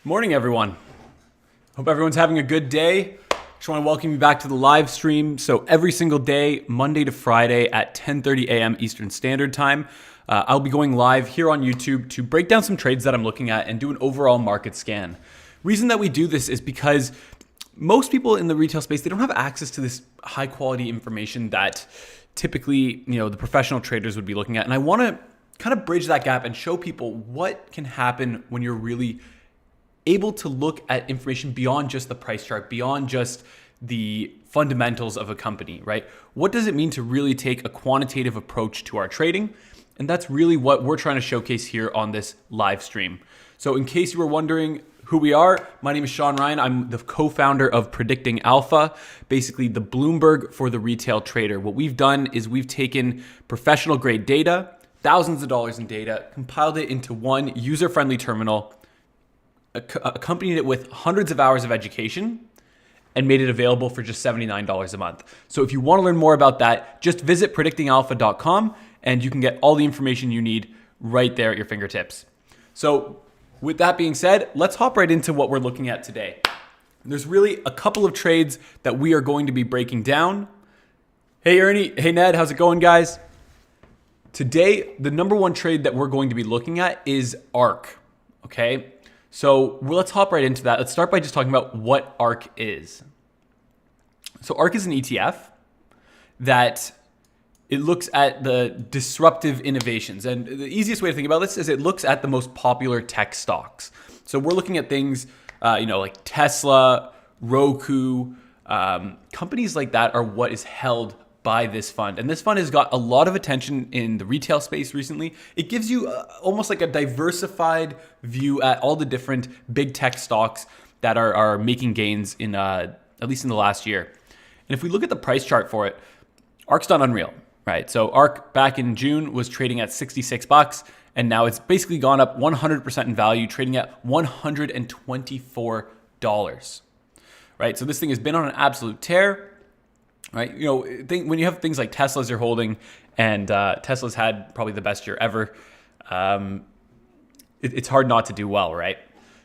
Morning, everyone. Hope everyone's having a good day. Just want to welcome you back to the live stream. So every single day, Monday to Friday at 10:30 a.m. Eastern Standard Time, I'll be going live here on YouTube to break down some trades that I'm looking at and do an overall market scan. Reason that we do this is because most people in the retail space, they don't have access to this high quality information that typically, the professional traders would be looking at. And I want to kind of bridge that gap and show people what can happen when you're really able to look at information beyond just the price chart, beyond just the fundamentals of a company, right? What does it mean to really take a quantitative approach to our trading? And that's really what we're trying to showcase here on this live stream. So in case you were wondering who we are, my name is Sean Ryan. I'm the co-founder of Predicting Alpha, basically the Bloomberg for the retail trader. What we've done is we've taken professional grade data, thousands of dollars in data, compiled it into one user-friendly terminal, accompanied it with hundreds of hours of education, and made it available for just $79 a month. So if you want to learn more about that, just visit predictingalpha.com and you can get all the information you need right there at your fingertips. So with that being said, let's hop right into what we're looking at today. There's really a couple of trades that we are going to be breaking down. Hey Ernie, hey Ned, how's it going, guys? Today, the number one trade that we're going to be looking at is ARK, okay? So let's hop right into that. Let's start by just talking about what ARK is. So ARK is an ETF that it looks at the disruptive innovations. And the easiest way to think about this is it looks at the most popular tech stocks. So we're looking at things, like Tesla, Roku, companies like that are what is held by this fund. And this fund has got a lot of attention in the retail space recently. It gives you almost like a diversified view at all the different big tech stocks that are making gains in at least in the last year. And if we look at the price chart for it, ARK's done unreal, right? So ARK back in June was trading at $66, and now it's basically gone up 100% in value, trading at $124, right? So this thing has been on an absolute tear. Right, when you have things like Tesla's you're holding, and Tesla's had probably the best year ever, it's hard not to do well, right?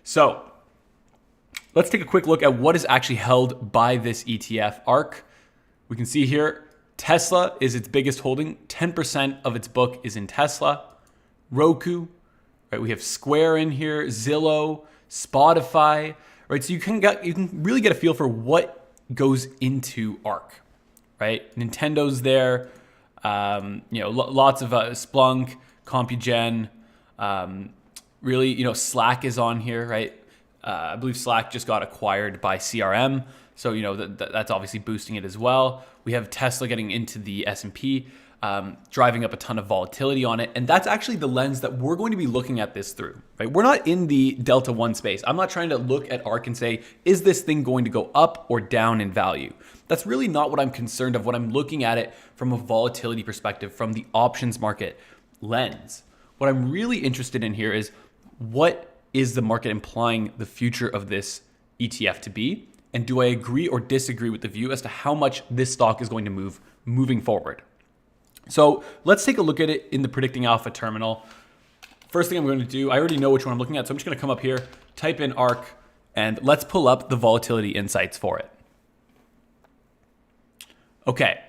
So let's take a quick look at what is actually held by this ETF, ARK. We can see here, Tesla is its biggest holding. 10% of its book is in Tesla. Roku, right? We have Square in here, Zillow, Spotify, right? So you can really get a feel for what goes into ARK. Right, Nintendo's there, lots of Splunk, CompuGen, really, Slack is on here, right? I believe Slack just got acquired by CRM, so that's obviously boosting it as well. We have Tesla getting into the S&P, driving up a ton of volatility on it, and that's actually the lens that we're going to be looking at this through. Right, we're not in the Delta One space. I'm not trying to look at ARK and say, is this thing going to go up or down in value? That's really not what I'm concerned of. What I'm looking at it from a volatility perspective, from the options market lens. What I'm really interested in here is what is the market implying the future of this ETF to be? And do I agree or disagree with the view as to how much this stock is going to move moving forward? So let's take a look at it in the Predicting Alpha terminal. First thing I'm going to do, I already know which one I'm looking at, so I'm just going to come up here, type in ARK, and let's pull up the volatility insights for it. Okay,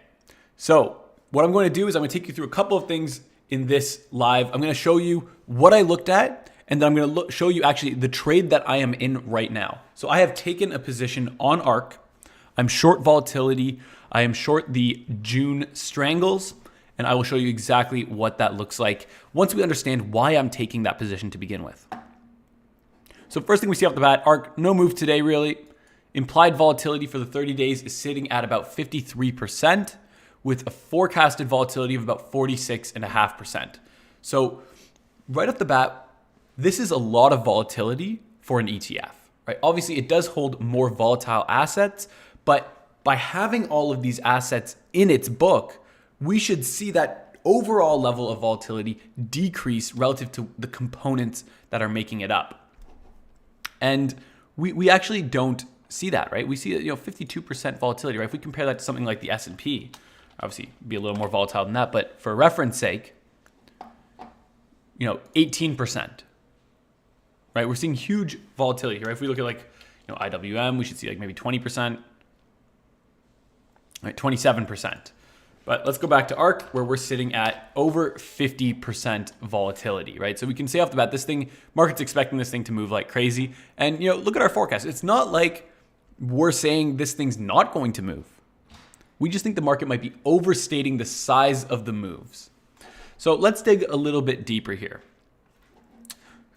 so what I'm going to do is I'm going to take you through a couple of things in this live. I'm going to show you what I looked at, and then I'm going to show you actually the trade that I am in right now. So I have taken a position on ARK. I'm short volatility. I am short the June Strangles, and I will show you exactly what that looks like once we understand why I'm taking that position to begin with. So first thing we see off the bat, ARK, no move today really. Implied volatility for the 30 days is sitting at about 53% with a forecasted volatility of about 46.5%. So right off the bat, this is a lot of volatility for an ETF, right? Obviously it does hold more volatile assets, but by having all of these assets in its book, we should see that overall level of volatility decrease relative to the components that are making it up. And we actually don't see that, right? We see 52% volatility, right? If we compare that to something like the S&P, obviously be a little more volatile than that, but for reference sake, 18%. right? We're seeing huge volatility, right? If we look at like, IWM, we should see like maybe 20%, right? 27%. But let's go back to ARK, where we're sitting at over 50% volatility, right? So we can say off the bat, market's expecting this thing to move like crazy. And, look at our forecast. It's not like we're saying this thing's not going to move. We just think the market might be overstating the size of the moves. So let's dig a little bit deeper here.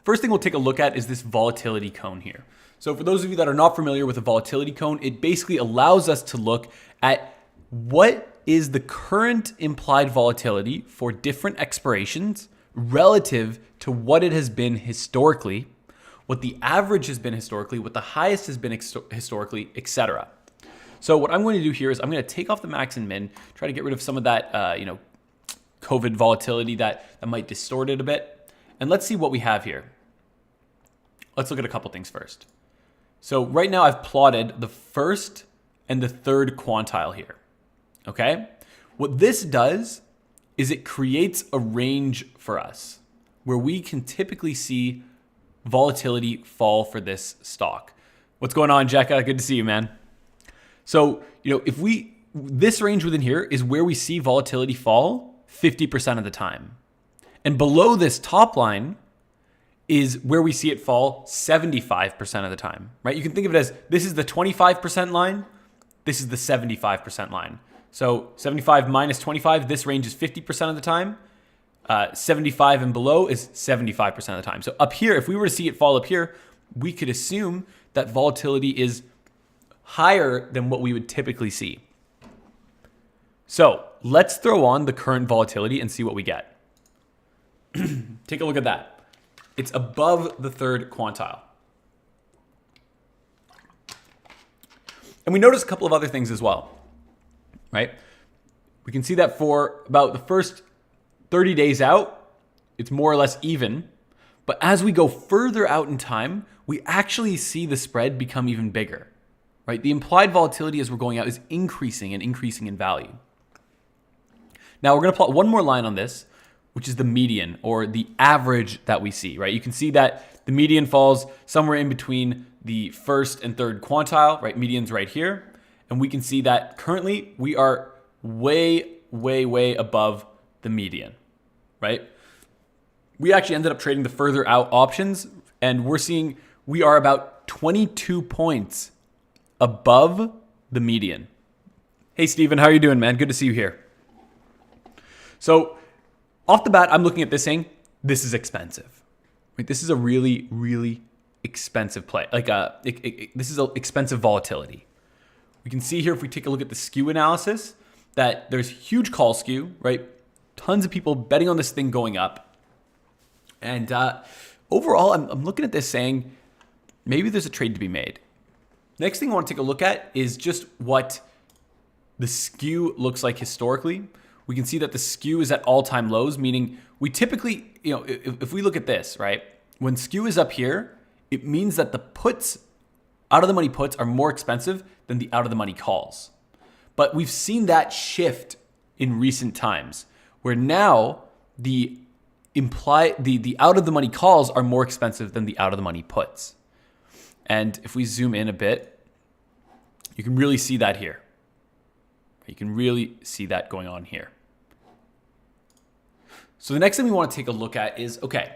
First thing we'll take a look at is this volatility cone here. So for those of you that are not familiar with a volatility cone, it basically allows us to look at what is the current implied volatility for different expirations relative to what it has been historically, what the average has been historically, what the highest has been historically, etc. So what I'm going to do here is I'm going to take off the max and min, try to get rid of some of that, COVID volatility that might distort it a bit. And let's see what we have here. Let's look at a couple things first. So right now I've plotted the first and the third quantile here. Okay? What this does is it creates a range for us where we can typically see volatility fall for this stock. What's going on, Jekka? Good to see you, man. So, this range within here is where we see volatility fall 50% of the time. And below this top line is where we see it fall 75% of the time, right? You can think of it as this is the 25% line, this is the 75% line. So 75 minus 25, this range is 50% of the time. 75 and below is 75% of the time. So up here, if we were to see it fall up here, we could assume that volatility is higher than what we would typically see. So let's throw on the current volatility and see what we get. Take a look at that. It's above the third quantile. And we notice a couple of other things as well, right? We can see that for about the first 30 days out, it's more or less even. But as we go further out in time, we actually see the spread become even bigger, right? The implied volatility as we're going out is increasing and increasing in value. Now we're going to plot one more line on this, which is the median or the average that we see, right? You can see that the median falls somewhere in between the first and third quantile, right? Median's right here. And we can see that currently we are way, way, way above the median, right? We actually ended up trading the further out options, and we're seeing we are about 22 points above the median. Hey, Steven, how are you doing, man? Good to see you here. So off the bat, I'm looking at this saying, this is expensive. Right? This is a really, really expensive play. This is an expensive volatility. We can see here, if we take a look at the skew analysis, that there's huge call skew, right? Tons of people betting on this thing going up. And overall, I'm looking at this saying, maybe there's a trade to be made. Next thing I want to take a look at is just what the skew looks like historically. We can see that the skew is at all-time lows, meaning we typically, if we look at this, right? When skew is up here, it means that the puts, out of the money puts, are more expensive than the out of the money calls. But we've seen that shift in recent times, where now the out of the money calls are more expensive than the out of the money puts. And if we zoom in a bit, you can really see that here. You can really see that going on here. So the next thing we want to take a look at is, okay,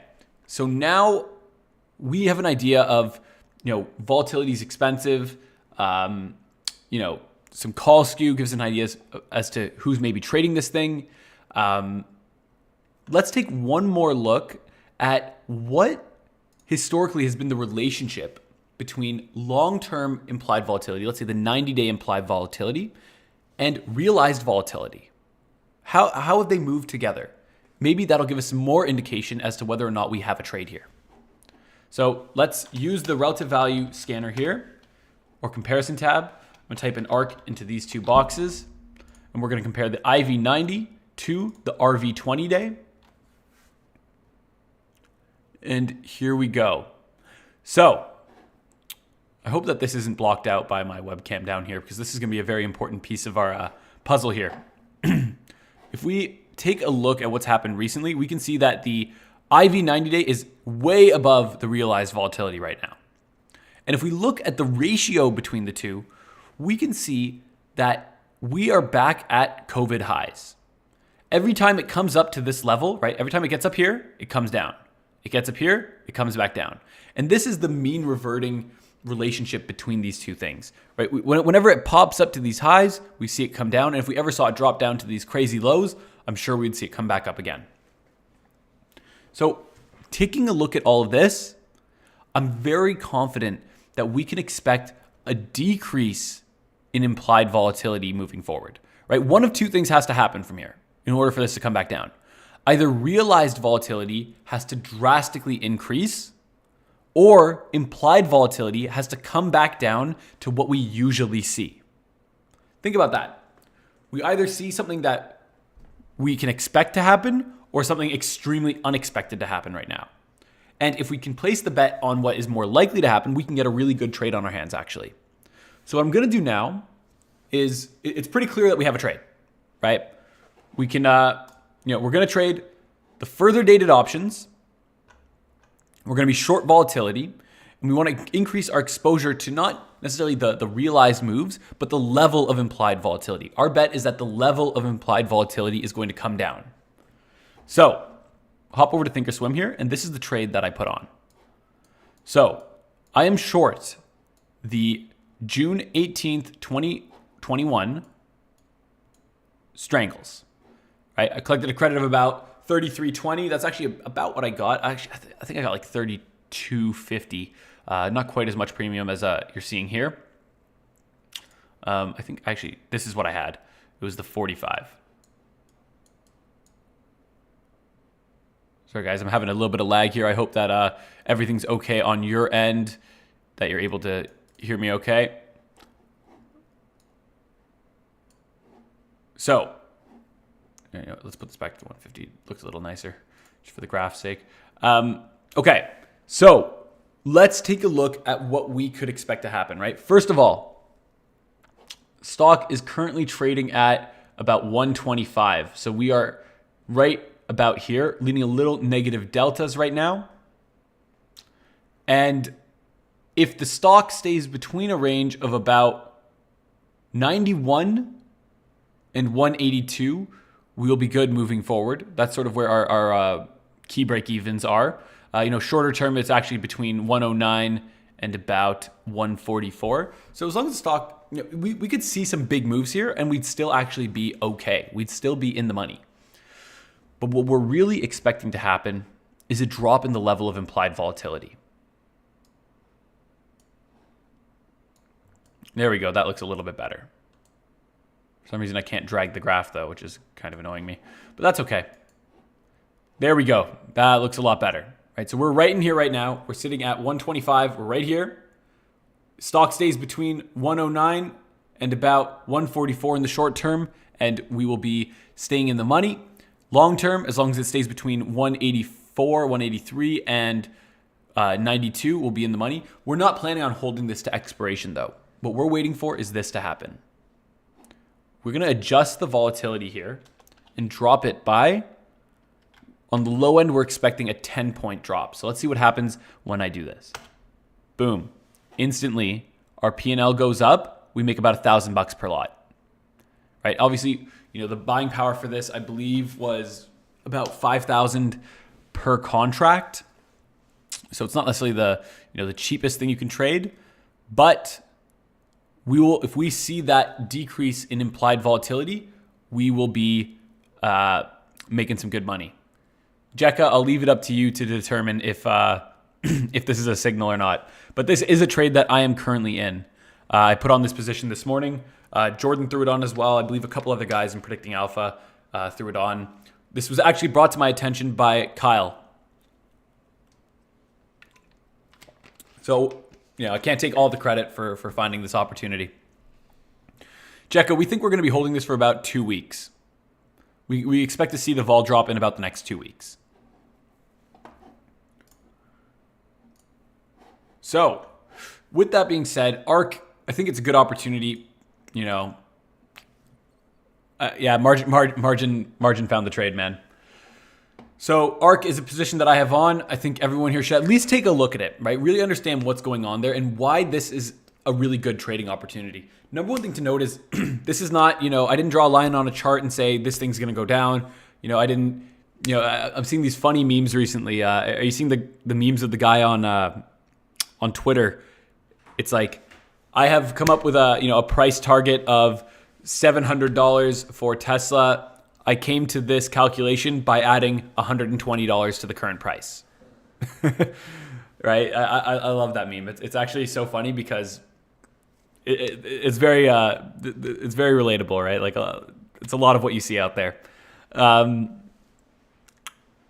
so now we have an idea of, volatility is expensive. Some call skew gives an idea as to who's maybe trading this thing. Let's take one more look at what historically has been the relationship between long-term implied volatility, let's say the 90-day implied volatility, and realized volatility. How have they moved together? Maybe that'll give us some more indication as to whether or not we have a trade here. So let's use the relative value scanner here, or comparison tab. I'm going to type in ARK into these two boxes, and we're going to compare the IV90 to the RV20 day. And here we go. So I hope that this isn't blocked out by my webcam down here, because this is going to be a very important piece of our puzzle here. If we take a look at what's happened recently, we can see that the IV 90-day is way above the realized volatility right now. And if we look at the ratio between the two, we can see that we are back at COVID highs. Every time it comes up to this level, right? Every time it gets up here, it comes down. It gets up here, it comes back down. And this is the mean reverting relationship between these two things, right? Whenever it pops up to these highs, we see it come down. And if we ever saw it drop down to these crazy lows, I'm sure we'd see it come back up again. So taking a look at all of this, I'm very confident that we can expect a decrease in implied volatility moving forward, right? One of two things has to happen from here in order for this to come back down. Either realized volatility has to drastically increase, or implied volatility has to come back down to what we usually see. Think about that. We either see something that we can expect to happen or something extremely unexpected to happen right now. And if we can place the bet on what is more likely to happen, we can get a really good trade on our hands, actually. So what I'm going to do now is, it's pretty clear that we have a trade, right? We can, we're going to trade the further dated options. We're going to be short volatility, and we want to increase our exposure to not necessarily the realized moves, but the level of implied volatility. Our bet is that the level of implied volatility is going to come down. So hop over to Thinkorswim here, and this is the trade that I put on. So I am short the June 18th, 2021 Strangles. Right? I collected a credit of about 33.20. That's actually about what I got. Actually, I think I got like 32.50. Not quite as much premium as you're seeing here. I think actually this is what I had. It was the 45. Sorry guys, I'm having a little bit of lag here. I hope that everything's okay on your end, that you're able to hear me okay. So, let's put this back to 150. It looks a little nicer, just for the graph's sake. Okay, so let's take a look at what we could expect to happen, right? First of all, stock is currently trading at about 125. So we are right about here, leading a little negative deltas right now. And if the stock stays between a range of about 91 and 182, we will be good moving forward. That's sort of where our key break evens are. Shorter term, it's actually between 109 and about 144. So as long as the stock, we could see some big moves here and we'd still actually be okay. We'd still be in the money. But what we're really expecting to happen is a drop in the level of implied volatility. There we go. That looks a little bit better. For some reason, I can't drag the graph though, which is kind of annoying me, but that's okay. There we go. That looks a lot better, right? So we're right in here right now. We're sitting at 125. We're right here. Stock stays between 109 and about 144 in the short term, and we will be staying in the money. Long term, as long as it stays between 184, 183, and 92, we'll be in the money. We're not planning on holding this to expiration though. What we're waiting for is this to happen. We're going to adjust the volatility here and drop it by, on the low end, we're expecting a 10-point drop. So let's see what happens when I do this. Boom. Instantly, our P&L goes up. We make about $1,000 per lot. Right? Obviously, the buying power for this, I believe, was about 5,000 per contract. So it's not necessarily the cheapest thing you can trade, but we will, if we see that decrease in implied volatility, we will be making some good money. Jekka, I'll leave it up to you to determine if this is a signal or not. But this is a trade that I am currently in. I put on this position this morning. Jordan threw it on as well. I believe a couple other guys in Predicting Alpha threw it on. This was actually brought to my attention by Kyle. So, I can't take all the credit for finding this opportunity. Jekka, we think we're going to be holding this for about 2 weeks. We expect to see the vol drop in about the next 2 weeks. So, with that being said, ARK, I think it's a good opportunity. Margin found the trade, man. So ARK is a position that I have on. I think everyone here should at least take a look at it, right? Really understand what's going on there and why this is a really good trading opportunity. Number one thing to note is this is not, I didn't draw a line on a chart and say this thing's going to go down. I'm seeing these funny memes recently. Are you seeing the memes of the guy on Twitter? It's like, I have come up with a price target of $700 for Tesla. I came to this calculation by adding $120 to the current price. Right? I love that meme. It's actually so funny because it's very relatable, right? Like it's a lot of what you see out there.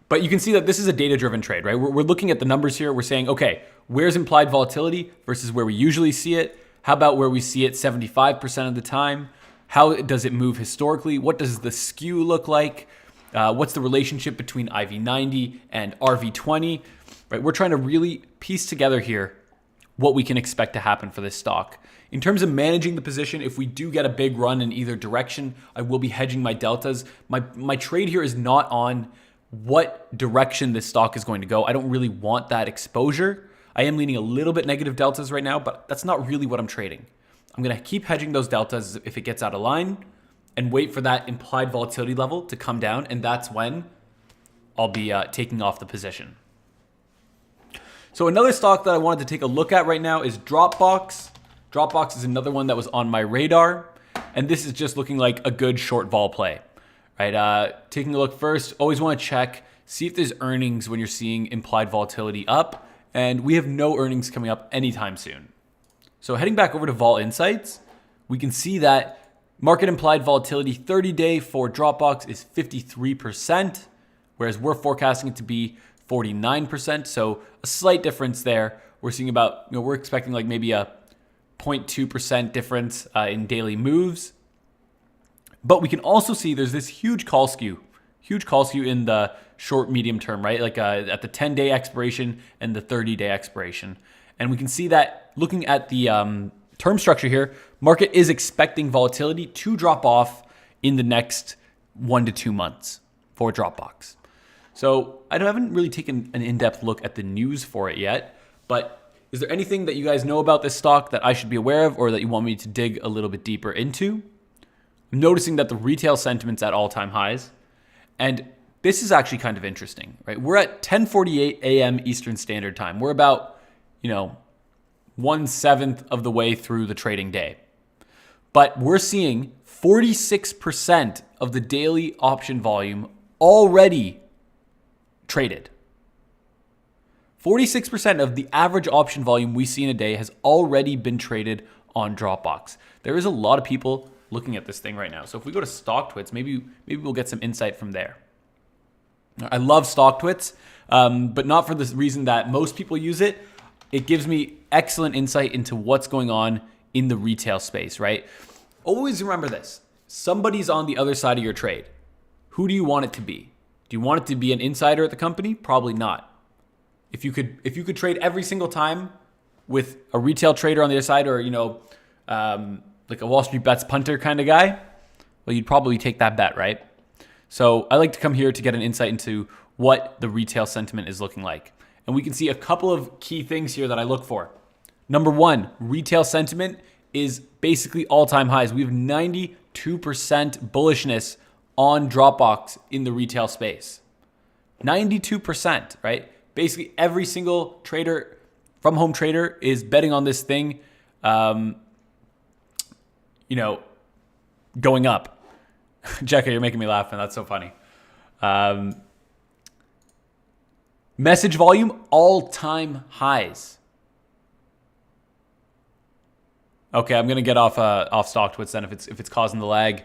But you can see that this is a data-driven trade, right? We're looking at the numbers here. We're saying, okay, where's implied volatility versus where we usually see it? How about where we see it 75% of the time? How does it move historically? What does the skew look like? What's the relationship between IV90 and RV20? Right? We're trying to really piece together here what we can expect to happen for this stock. In terms of managing the position, if we do get a big run in either direction, I will be hedging my deltas. My trade here is not on what direction this stock is going to go. I don't really want that exposure. I am leaning a little bit negative deltas right now, but that's not really what I'm trading. I'm going to keep hedging those deltas if it gets out of line and wait for that implied volatility level to come down. And that's when I'll be taking off the position. So another stock that I wanted to take a look at right now is Dropbox. Dropbox is another one that was on my radar. And this is just looking like a good short vol play, right? Taking a look first, always want to check, see if there's earnings when you're seeing implied volatility up. And we have no earnings coming up anytime soon. So heading back over to Vol Insights, we can see that market implied volatility 30-day for Dropbox is 53%, whereas we're forecasting it to be 49%. So a slight difference there. We're seeing about, we're expecting like maybe a 0.2% difference in daily moves. But we can also see there's this huge call skew in the short, medium term, right? Like at the 10-day expiration and the 30-day expiration. And we can see that looking at the term structure here, market is expecting volatility to drop off in the next 1 to 2 months for Dropbox. So I haven't really taken an in-depth look at the news for it yet, but is there anything that you guys know about this stock that I should be aware of or that you want me to dig a little bit deeper into? I'm noticing that the retail sentiment's at all-time highs, and this is actually kind of interesting, right? We're at 10:48 a.m. Eastern Standard Time. We're about 1/7 of the way through the trading day. But we're seeing 46% of the daily option volume already traded. 46% of the average option volume we see in a day has already been traded on Dropbox. There is a lot of people looking at this thing right now. So if we go to StockTwits, maybe we'll get some insight from there. I love StockTwits, but not for the reason that most people use it. It gives me excellent insight into what's going on in the retail space, right? Always remember this. Somebody's on the other side of your trade. Who do you want it to be? Do you want it to be an insider at the company? Probably not. If you could trade every single time with a retail trader on the other side or, like a Wall Street Bets punter kind of guy, well, you'd probably take that bet, right? So I like to come here to get an insight into what the retail sentiment is looking like. And we can see a couple of key things here that I look for. Number one, retail sentiment is basically all-time highs. We have 92% bullishness on Dropbox in the retail space. 92%, right? Basically every single trader from home trader is betting on this thing, going up. Jekka, you're making me laugh, and that's so funny. Message volume, all-time highs. Okay, I'm gonna get off StockTwits then if it's causing the lag.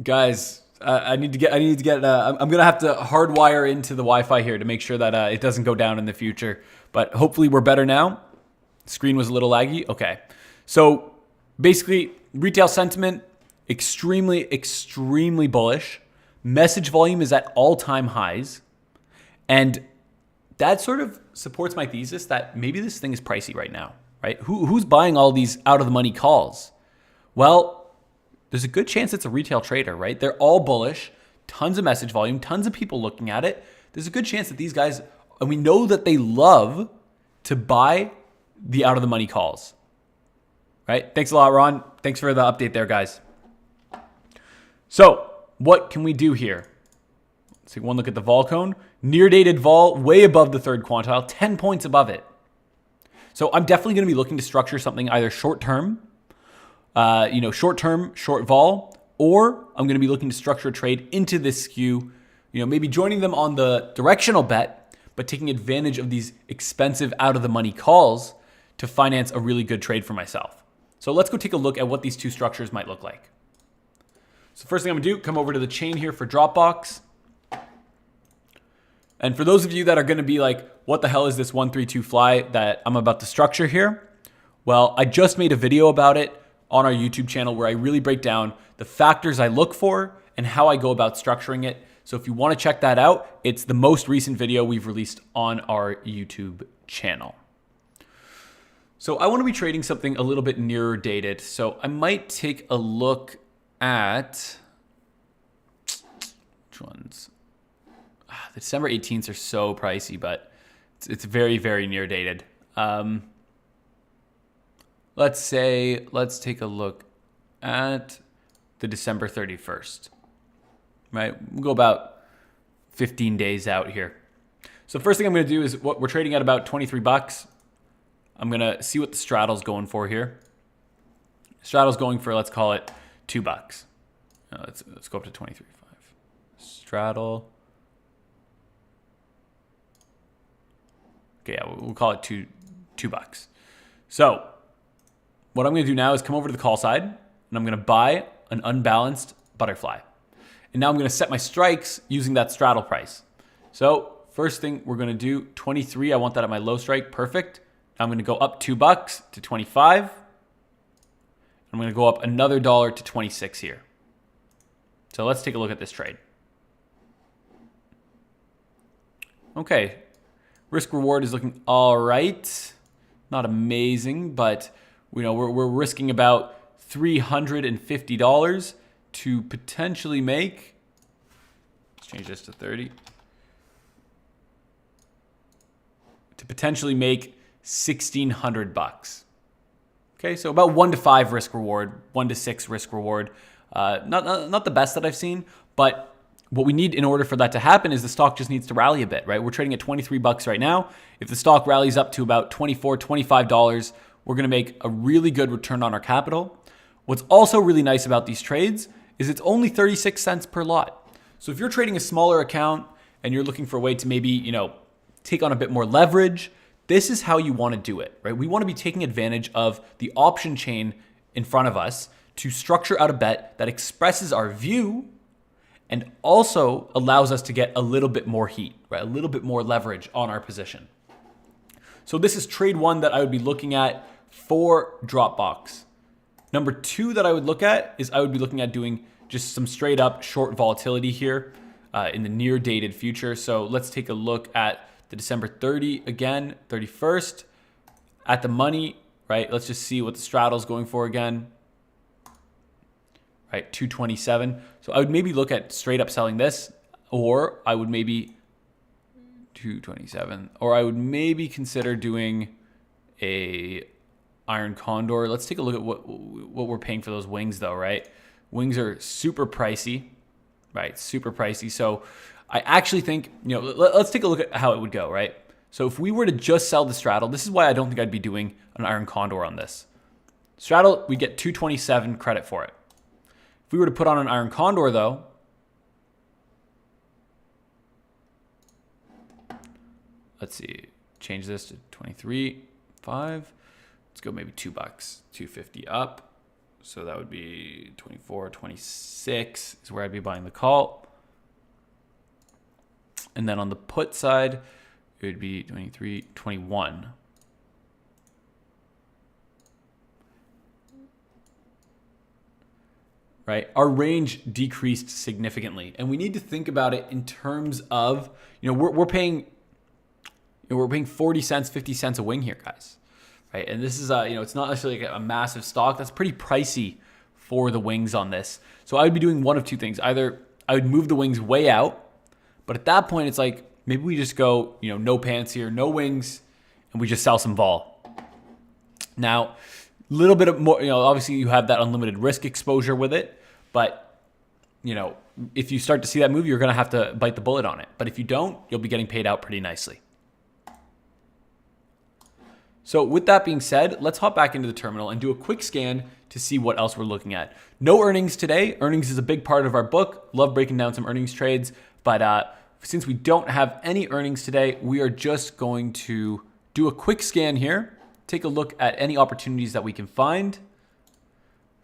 Guys, I need to get. I'm gonna have to hardwire into the Wi-Fi here to make sure that it doesn't go down in the future. But hopefully we're better now. Screen was a little laggy. Okay, so basically retail sentiment extremely bullish. Message volume is at all-time highs, and that sort of supports my thesis that maybe this thing is pricey right now. Right? Who's buying all these out of the money calls? Well, there's a good chance it's a retail trader, right? They're all bullish, tons of message volume, tons of people looking at it. There's a good chance that these guys, and we know that they love to buy the out of the money calls, right? Thanks a lot, Ron. Thanks for the update there, guys. So what can we do here? Let's take one look at the vol cone. Near dated vol, way above the third quantile, 10 points above it. So I'm definitely going to be looking to structure something either short-term, short-term, short vol, or I'm going to be looking to structure a trade into this skew, maybe joining them on the directional bet, but taking advantage of these expensive out of the money calls to finance a really good trade for myself. So let's go take a look at what these two structures might look like. So first thing I'm gonna do, come over to the chain here for Dropbox. And for those of you that are gonna be like, what the hell is this 132 fly that I'm about to structure here? Well, I just made a video about it on our YouTube channel where I really break down the factors I look for and how I go about structuring it. So if you wanna check that out, it's the most recent video we've released on our YouTube channel. So I wanna be trading something a little bit nearer dated. So I might take a look at, which ones? The December 18ths are so pricey, but it's very, very near dated. Let's take a look at the December 31st, right? We'll go about 15 days out here. So first thing I'm gonna do is what we're trading at about 23 bucks. I'm gonna see what the straddle's going for here. Straddle's going for, let's call it $2. Let's go up to 23.5. Straddle. Okay, yeah, we'll call it $2. So what I'm going to do now is come over to the call side, and I'm going to buy an unbalanced butterfly. And now I'm going to set my strikes using that straddle price. So first thing we're going to do, 23. I want that at my low strike. Perfect. Now I'm going to go up $2 to 25. I'm going to go up another $1 to 26 here. So let's take a look at this trade. Okay, risk reward is looking all right. Not amazing, but we're risking about $350 to potentially make. Let's change this to 30. To potentially make $1,600. Okay, so about 1 to 5 risk reward, 1 to 6 risk reward. Not the best that I've seen, but what we need in order for that to happen is the stock just needs to rally a bit, right? We're trading at 23 bucks right now. If the stock rallies up to about $24, $25, we're gonna make a really good return on our capital. What's also really nice about these trades is it's only 36 cents per lot. So if you're trading a smaller account and you're looking for a way to maybe, take on a bit more leverage, this is how you want to do it, right? We want to be taking advantage of the option chain in front of us to structure out a bet that expresses our view and also allows us to get a little bit more heat, right? A little bit more leverage on our position. So this is trade one that I would be looking at for Dropbox. Number two that I would look at is I would be looking at doing just some straight up short volatility here in the near dated future. So let's take a look at the December 30 again, 31st at the money, right? Let's just see what the straddle's going for again, right? 227. So I would maybe look at straight up selling this, or I would maybe 227, or I would maybe consider doing a iron condor. Let's take a look at what we're paying for those wings though, right? Wings are super pricey, right? Super pricey. So I actually think, let's take a look at how it would go, right? So if we were to just sell the straddle, this is why I don't think I'd be doing an iron condor on this. Straddle, we get 227 credit for it. If we were to put on an iron condor though, let's see, change this to 23.5. Let's go maybe $2, 250 up. So that would be 24, 26 is where I'd be buying the call. And then on the put side, it would be 23, 21. Right? Our range decreased significantly. And we need to think about it in terms of, we're paying 40 cents, 50 cents a wing here, guys. Right? And this is, it's not necessarily like a massive stock. That's pretty pricey for the wings on this. So I would be doing one of two things. Either I would move the wings way out, but at that point it's like, maybe we just go, no pants here, no wings, and we just sell some vol. Now, a little bit of more, obviously you have that unlimited risk exposure with it, but if you start to see that move, you're going to have to bite the bullet on it. But if you don't, you'll be getting paid out pretty nicely. So with that being said, let's hop back into the terminal and do a quick scan to see what else we're looking at. No earnings today. Earnings is a big part of our book. Love breaking down some earnings trades. But since we don't have any earnings today, we are just going to do a quick scan here. Take a look at any opportunities that we can find.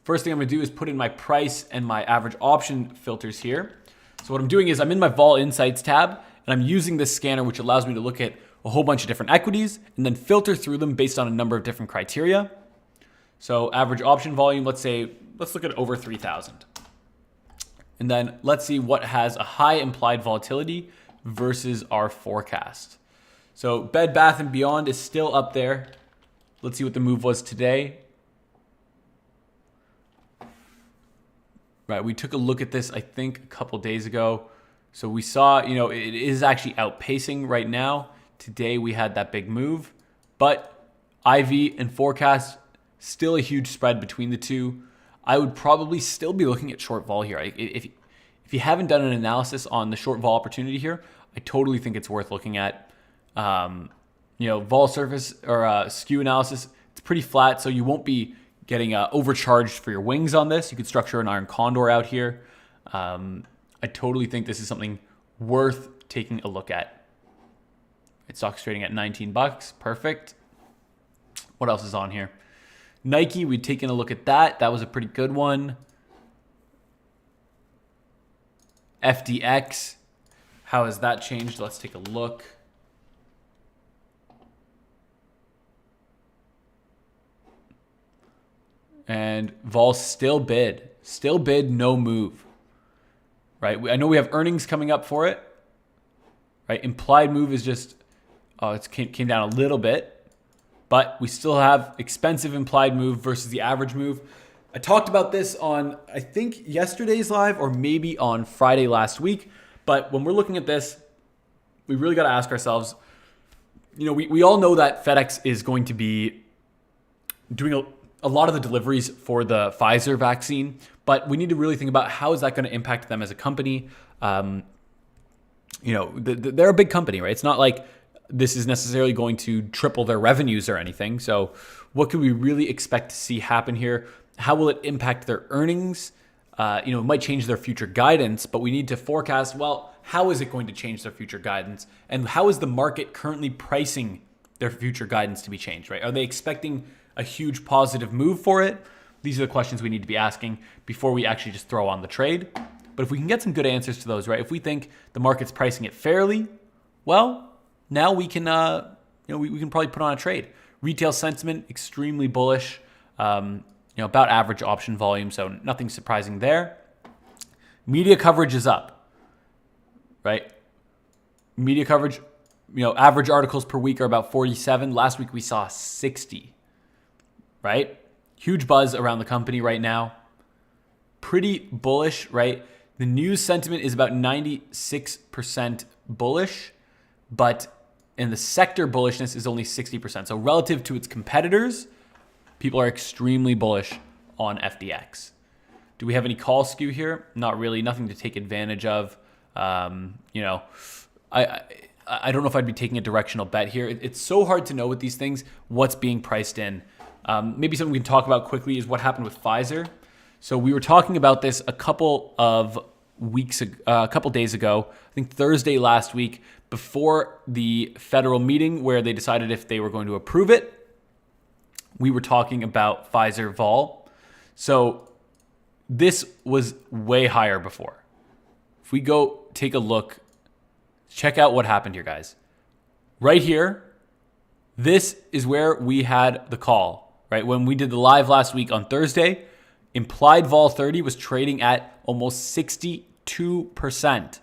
First thing I'm going to do is put in my price and my average option filters here. So what I'm doing is I'm in my Vol Insights tab, and I'm using this scanner, which allows me to look at a whole bunch of different equities and then filter through them based on a number of different criteria. So average option volume, let's look at over 3,000. And then let's see what has a high implied volatility versus our forecast. So Bed Bath & Beyond is still up there. Let's see what the move was today. Right, we took a look at this, I think, a couple days ago. So we saw, it is actually outpacing right now. Today we had that big move, but IV and forecast, still a huge spread between the two. I would probably still be looking at short vol here. If you haven't done an analysis on the short vol opportunity here, I totally think it's worth looking at. Vol surface or skew analysis, it's pretty flat, so you won't be getting overcharged for your wings on this. You could structure an iron condor out here. I totally think this is something worth taking a look at. Stock's trading at $19. Perfect. What else is on here? Nike, we'd taken a look at that. That was a pretty good one. FDX, how has that changed? Let's take a look. And vol still bid, no move, right? I know we have earnings coming up for it, right? Implied move is just, it came down a little bit, but we still have expensive implied move versus the average move. I talked about this on, I think, yesterday's live or maybe on Friday last week. But when we're looking at this, we really got to ask ourselves, we all know that FedEx is going to be doing a lot of the deliveries for the Pfizer vaccine, but we need to really think about how is that going to impact them as a company. They're a big company, right? It's not like this is necessarily going to triple their revenues or anything. So what could we really expect to see happen here? How will it impact their earnings? It might change their future guidance, but we need to forecast, well, how is it going to change their future guidance? And how is the market currently pricing their future guidance to be changed, right? Are they expecting a huge positive move for it? These are the questions we need to be asking before we actually just throw on the trade. But if we can get some good answers to those, right? If we think the market's pricing it fairly, well, now we can, we can probably put on a trade. Retail sentiment, extremely bullish, about average option volume. So nothing surprising there. Media coverage is up, right? Media coverage, average articles per week are about 47. Last week we saw 60. Right? Huge buzz around the company right now. Pretty bullish, right? The news sentiment is about 96% bullish, but in the sector bullishness is only 60%. So relative to its competitors, people are extremely bullish on FDX. Do we have any call skew here? Not really. Nothing to take advantage of. I don't know if I'd be taking a directional bet here. It's so hard to know with these things what's being priced in. Maybe something we can talk about quickly is what happened with Pfizer. So we were talking about this a couple days ago, I think Thursday last week, before the federal meeting where they decided if they were going to approve it. We were talking about Pfizer vol. So this was way higher before. If we go take a look, check out what happened here, guys. Right here, this is where we had the call, right? When we did the live last week on Thursday, implied vol 30 was trading at almost 62%.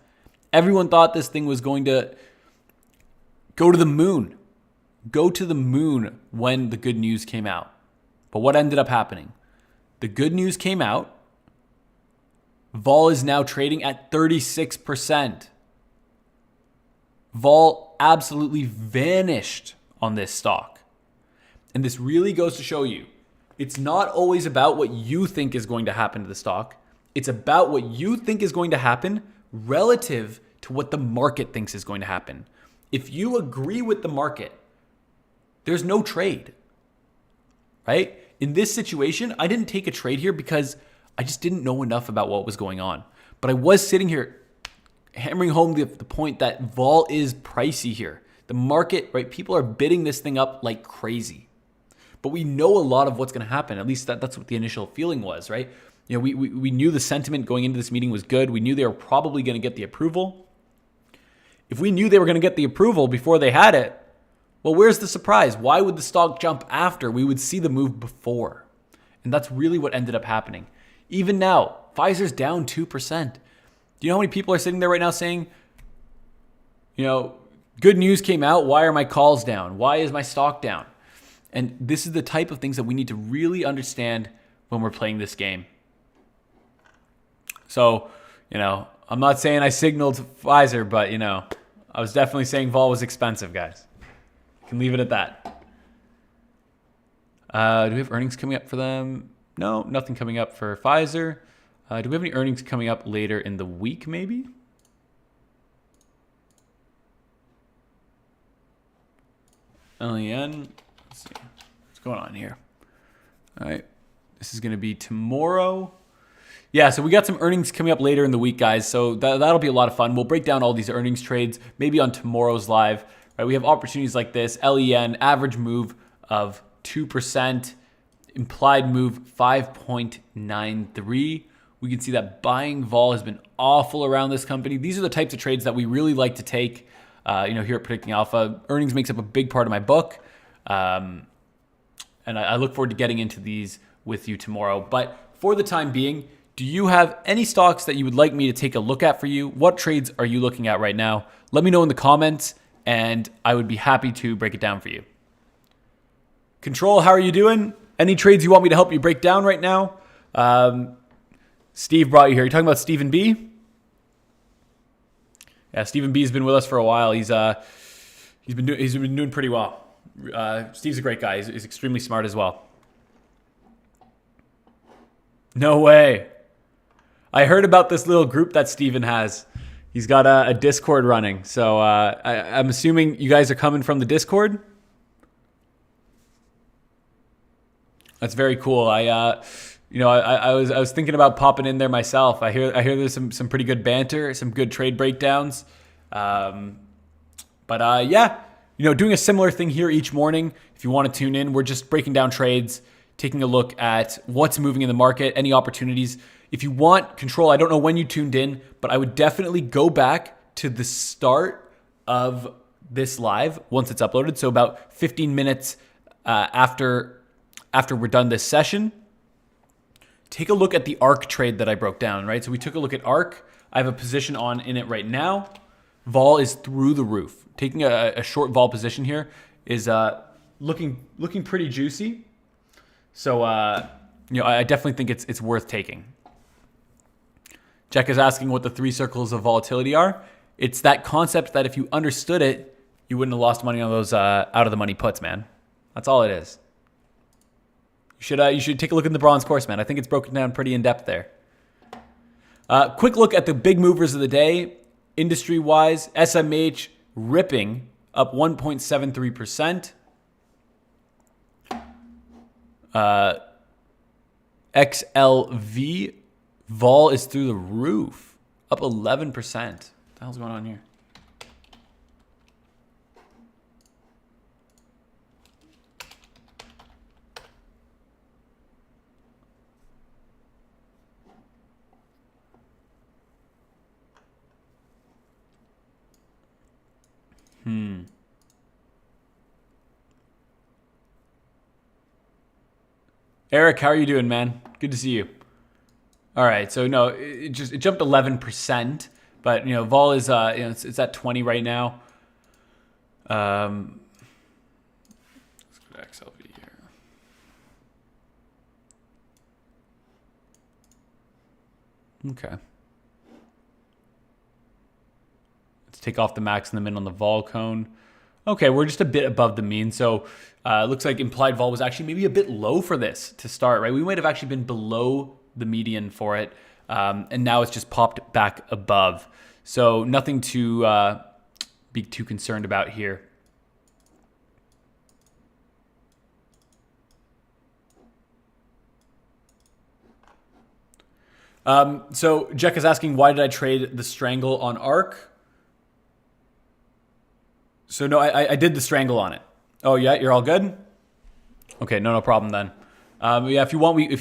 Everyone thought this thing was going to go to the moon. Go to the moon when the good news came out. But what ended up happening? The good news came out. Vol is now trading at 36%. Vol absolutely vanished on this stock. And this really goes to show you, it's not always about what you think is going to happen to the stock. It's about what you think is going to happen relative to what the market thinks is going to happen. If you agree with the market, there's no trade, right? In this situation, I didn't take a trade here because I just didn't know enough about what was going on. But I was sitting here hammering home the point that vol is pricey here. The market, right? People are bidding this thing up like crazy. But we know a lot of what's going to happen. At least that's what the initial feeling was, right? You know, we knew the sentiment going into this meeting was good. We knew they were probably going to get the approval. If we knew they were going to get the approval before they had it, well, where's the surprise? Why would the stock jump after? We would see the move before. And that's really what ended up happening. Even now, Pfizer's down 2%. Do you know how many people are sitting there right now saying, you know, good news came out. Why are my calls down? Why is my stock down? And this is the type of things that we need to really understand when we're playing this game. So, you know, I'm not saying I signaled Pfizer, but, you know, I was definitely saying vol was expensive, guys. Can leave it at that. Do we have earnings coming up for them? No, nothing coming up for Pfizer. Do we have any earnings coming up later in the week, maybe? LEN. Let's see. What's going on here? All right. This is going to be tomorrow. Yeah, so we got some earnings coming up later in the week, guys. So that'll be a lot of fun. We'll break down all these earnings trades, maybe on tomorrow's live. Right? We have opportunities like this. LEN, average move of 2%. Implied move 5.93. We can see that buying vol has been awful around this company. These are the types of trades that we really like to take. You know, here at Predicting Alpha, earnings makes up a big part of my book. And I look forward to getting into these with you tomorrow. But for the time being, do you have any stocks that you would like me to take a look at for you? What trades are you looking at right now? Let me know in the comments, and I would be happy to break it down for you. Control, how are you doing? Any trades you want me to help you break down right now? Steve brought you here. You talking about Stephen B? Yeah, Stephen B has been with us for a while. He's been doing pretty well. Steve's a great guy. He's extremely smart as well. No way. I heard about this little group that Steven has. He's got a Discord running. So I'm assuming you guys are coming from the Discord. That's very cool. I was thinking about popping in there myself. I hear there's some pretty good banter, some good trade breakdowns. Yeah, you know, doing a similar thing here each morning. If you want to tune in, we're just breaking down trades, taking a look at what's moving in the market, any opportunities. If you want control, I don't know when you tuned in, but I would definitely go back to the start of this live once it's uploaded. So about 15 minutes after we're done this session, take a look at the ARK trade that I broke down, right? So we took a look at ARK. I have a position on in it right now. Vol is through the roof. Taking a short vol position here is looking pretty juicy. So you know, I definitely think it's worth taking. Jack is asking what the 3 circles of volatility are. It's that concept that if you understood it, you wouldn't have lost money on those out of the money puts, man. That's all it is. You should take a look in the bronze course, man. I think it's broken down pretty in depth there. Quick look at the big movers of the day. Industry-wise, SMH ripping up 1.73%. XLV vol is through the roof, up 11%. What the hell's going on here? Eric, how are you doing, man? Good to see you. All right, so no, it jumped 11%, but you know, vol is it's at 20 right now. Let's go to XLV here. Okay. Let's take off the max and the min on the vol cone. Okay, we're just a bit above the mean. So it looks like implied vol was actually maybe a bit low for this to start, right? We might have actually been below the median for it. And now it's just popped back above. So nothing to be too concerned about here. So Jack is asking, why did I trade the Strangle on ARK? So no, I did the Strangle on it. Oh yeah, you're all good? Okay, no problem then. Yeah, if you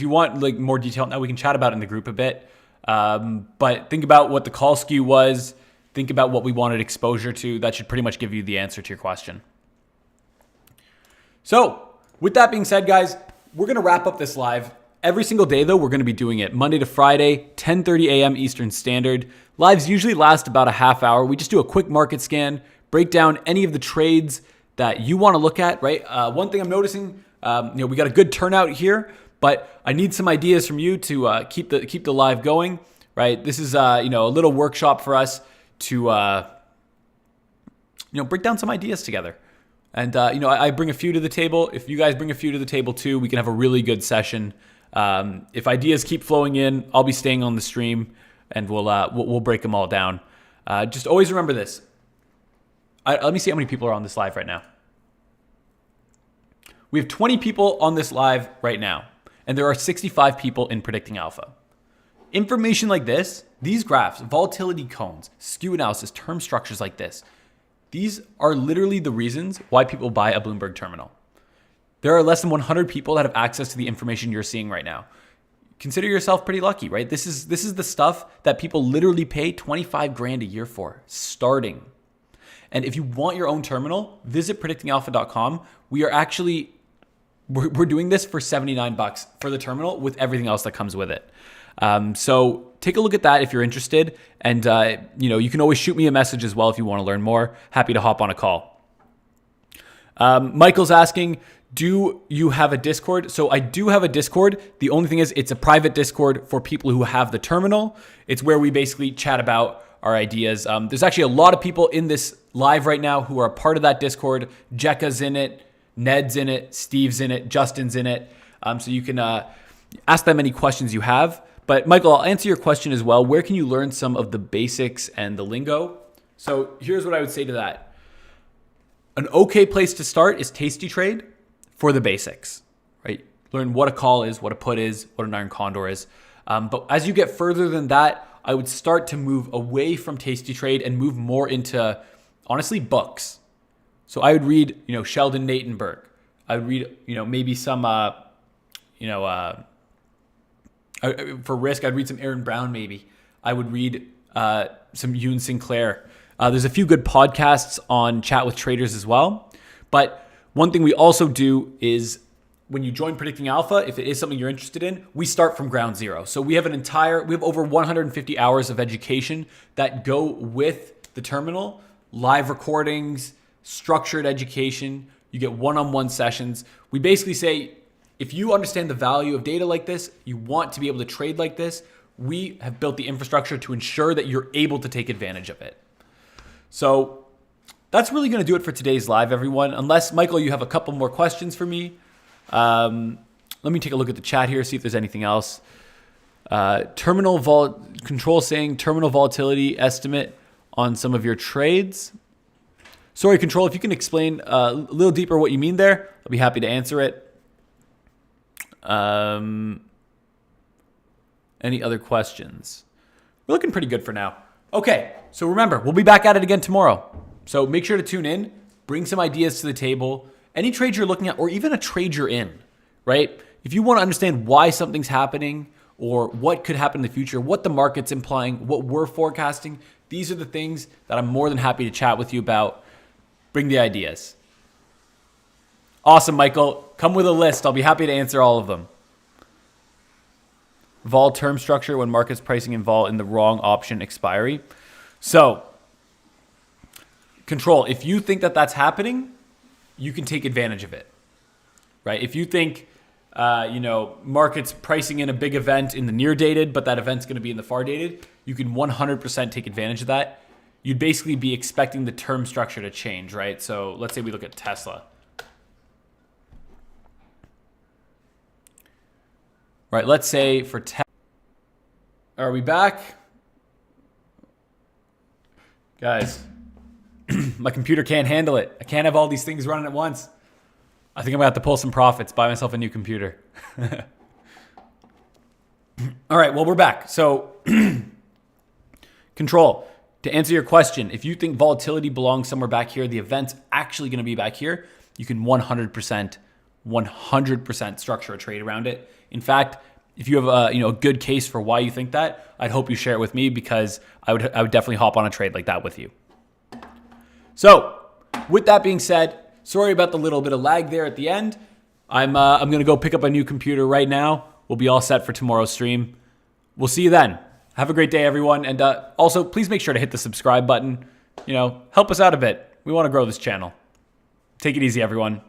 want like more detail now, we can chat about it in the group a bit. But think about what the call skew was. Think about what we wanted exposure to. That should pretty much give you the answer to your question. So with that being said, guys, we're going to wrap up this live. Every single day, though, we're going to be doing it Monday to Friday, 10:30 a.m. Eastern Standard. Lives usually last about a half hour. We just do a quick market scan, break down any of the trades that you want to look at, right? One thing I'm noticing, we got a good turnout here, but I need some ideas from you to keep the live going, right? This is a little workshop for us to break down some ideas together. And I bring a few to the table. If you guys bring a few to the table too, we can have a really good session. If ideas keep flowing in, I'll be staying on the stream, and we'll break them all down. Just always remember this. Let me see how many people are on this live right now. We have 20 people on this live right now, and there are 65 people in Predicting Alpha. Information like this, these graphs, volatility cones, skew analysis, term structures like this, these are literally the reasons why people buy a Bloomberg terminal. There are less than 100 people that have access to the information you're seeing right now. Consider yourself pretty lucky, right? This is the stuff that people literally pay 25 grand a year for, starting. And if you want your own terminal, visit predictingalpha.com. We're doing this for $79 for the terminal with everything else that comes with it. So take a look at that if you're interested. And, you can always shoot me a message as well if you want to learn more. Happy to hop on a call. Michael's asking, do you have a Discord? So I do have a Discord. The only thing is it's a private Discord for people who have the terminal. It's where we basically chat about our ideas. There's actually a lot of people in this live right now who are a part of that Discord. Jekka's in it, Ned's in it, Steve's in it, Justin's in it. So you can ask them any questions you have. But Michael, I'll answer your question as well. Where can you learn some of the basics and the lingo? So here's what I would say to that. An okay place to start is Tasty Trade for the basics, right? Learn what a call is, what a put is, what an iron condor is. But as you get further than that, I would start to move away from Tasty Trade and move more into, honestly, books. So I would read, Sheldon Natenberg. I would read, maybe some, for risk, I'd read some Aaron Brown maybe. I would read some Yoon Sinclair. There's a few good podcasts on Chat with Traders as well. But one thing we also do is when you join Predicting Alpha, if it is something you're interested in, we start from ground zero. So we have over 150 hours of education that go with the terminal, live recordings, structured education. You get one-on-one sessions. We basically say, if you understand the value of data like this, you want to be able to trade like this, we have built the infrastructure to ensure that you're able to take advantage of it. So that's really going to do it for today's live, everyone. Unless, Michael, you have a couple more questions for me. Let me take a look at the chat here, see if there's anything else. Control saying terminal volatility estimate on some of your trades. Sorry, Control, if you can explain a little deeper what you mean there, I'll be happy to answer it. Any other questions? We're looking pretty good for now. Okay, so remember, we'll be back at it again tomorrow. So make sure to tune in, bring some ideas to the table. Any trade you're looking at, or even a trade you're in, right? If you want to understand why something's happening or what could happen in the future, what the market's implying, what we're forecasting, these are the things that I'm more than happy to chat with you about. Bring the ideas. Awesome, Michael. Come with a list. I'll be happy to answer all of them. Vol term structure when market's pricing in vol in the wrong option expiry. So, Control, if you think that that's happening, you can take advantage of it, right? If you think markets pricing in a big event in the near dated, but that event's going to be in the far dated, you can 100% take advantage of that. You'd basically be expecting the term structure to change, right? So let's say we look at Tesla. Right, let's say for Tesla. Are we back? Guys, my computer can't handle it. I can't have all these things running at once. I think I'm going to have to pull some profits, buy myself a new computer. All right, well, we're back. So, control. To answer your question, if you think volatility belongs somewhere back here, the event's actually going to be back here, you can 100% structure a trade around it. In fact, if you have a good case for why you think that, I'd hope you share it with me, because I would definitely hop on a trade like that with you. So, with that being said, sorry about the little bit of lag there at the end. I'm going to go pick up a new computer right now. We'll be all set for tomorrow's stream. We'll see you then. Have a great day, everyone. And also, please make sure to hit the subscribe button. Help us out a bit. We want to grow this channel. Take it easy, everyone.